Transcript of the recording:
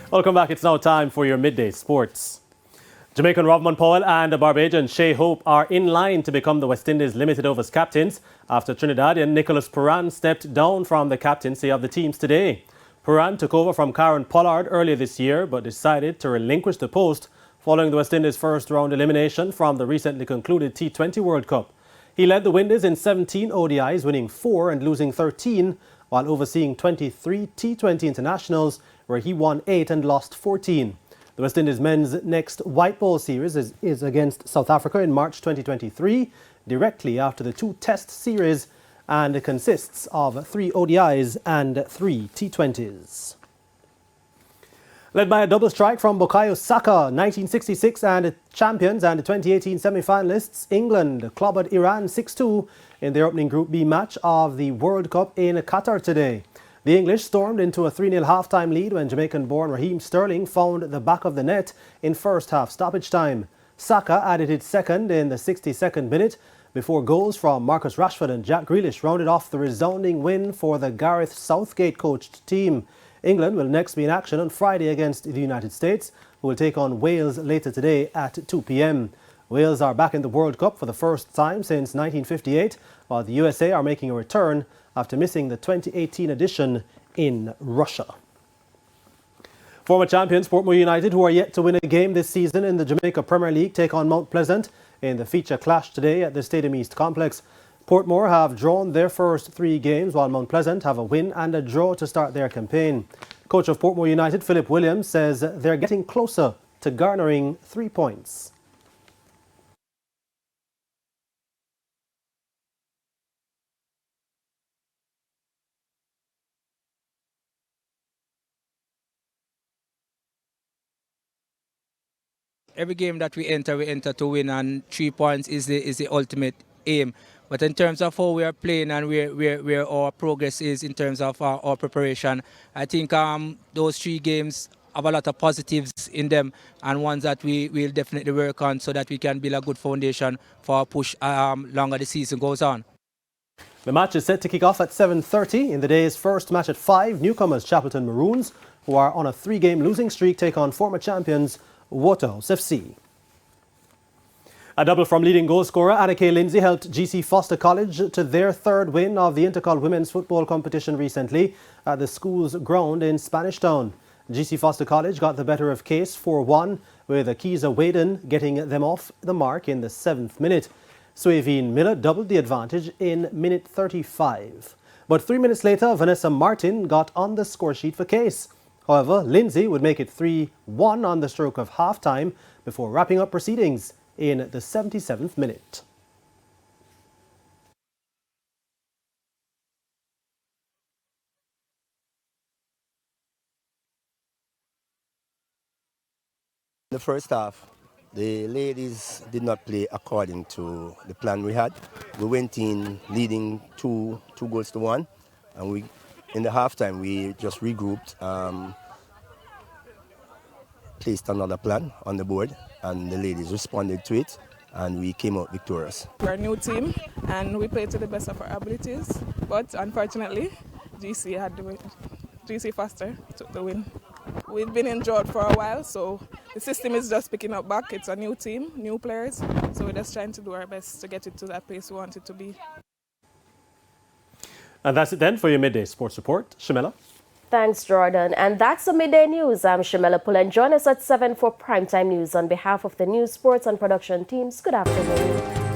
Welcome back. It's now time for your midday sports. Jamaican Rovman Powell and Barbadian Shea Hope are in line to become the West Indies limited overs captains after Trinidadian Nicholas Puran stepped down from the captaincy of the teams today. Puran took over from Karen Pollard earlier this year but decided to relinquish the post following the West Indies' first round elimination from the recently concluded T20 World Cup. He led the Windies in 17 ODIs, winning 4 and losing 13, while overseeing 23 T20 internationals, where he won 8 and lost 14. The West Indies men's next white ball series is against South Africa in March 2023, directly after the 2 Test series, and it consists of 3 ODIs and 3 T20s. Led by a double strike from Bukayo Saka, 1966 and champions and the 2018 semi-finalists, England clobbered Iran 6-2 in their opening Group B match of the World Cup in Qatar today. The English stormed into a 3-0 half-time lead when Jamaican-born Raheem Sterling found the back of the net in first-half stoppage time. Saka added his second in the 62nd minute before goals from Marcus Rashford and Jack Grealish rounded off the resounding win for the Gareth Southgate-coached team. England will next be in action on Friday against the United States, who will take on Wales later today at 2 p.m. Wales are back in the World Cup for the first time since 1958, while the USA are making a return after missing the 2018 edition in Russia. Former champions Portmore United, who are yet to win a game this season in the Jamaica Premier League, take on Mount Pleasant in the feature clash today at the Stadium East complex. Portmore have drawn their first 3 games, while Mount Pleasant have a win and a draw to start their campaign. Coach of Portmore United, Philip Williams, says they're getting closer to garnering 3 points. Every game that we enter to win, and 3 points is the ultimate aim. But in terms of how we are playing and where our progress is in terms of our preparation, I think those 3 games have a lot of positives in them and ones that we will definitely work on so that we can build a good foundation for our push longer the season goes on. The match is set to kick off at 7:30. In the day's first match at 5, newcomers Chapelton Maroons, who are on a 3-game losing streak, take on former champions Waterhouse FC. A double from leading goal scorer Annika Lindsay helped GC Foster College to their 3rd win of the Intercol Women's Football Competition recently at the school's ground in Spanish Town. GC Foster College got the better of Case 4-1, with Akiza Waden getting them off the mark in the 7th minute. Suevine Miller doubled the advantage in minute 35. But 3 minutes later, Vanessa Martin got on the scoresheet for Case. However, Lindsay would make it 3-1 on the stroke of half-time before wrapping up proceedings in the 77th minute. The first half, the ladies did not play according to the plan we had. We went in leading 2 goals to 1, and in the halftime we just regrouped, placed another plan on the board, and the ladies responded to it, and we came out victorious. We're a new team and we played to the best of our abilities, but unfortunately GC Foster took the win. We've been injured for a while, so the system is just picking up back. It's a new team, new players, so we're just trying to do our best to get it to that place we want it to be. And that's it then for your midday sports report. Shamela. Thanks, Jordan. And that's the Midday News. I'm Shamela Pullen. Join us at 7 for Primetime News. On behalf of the news, sports and production teams, good afternoon.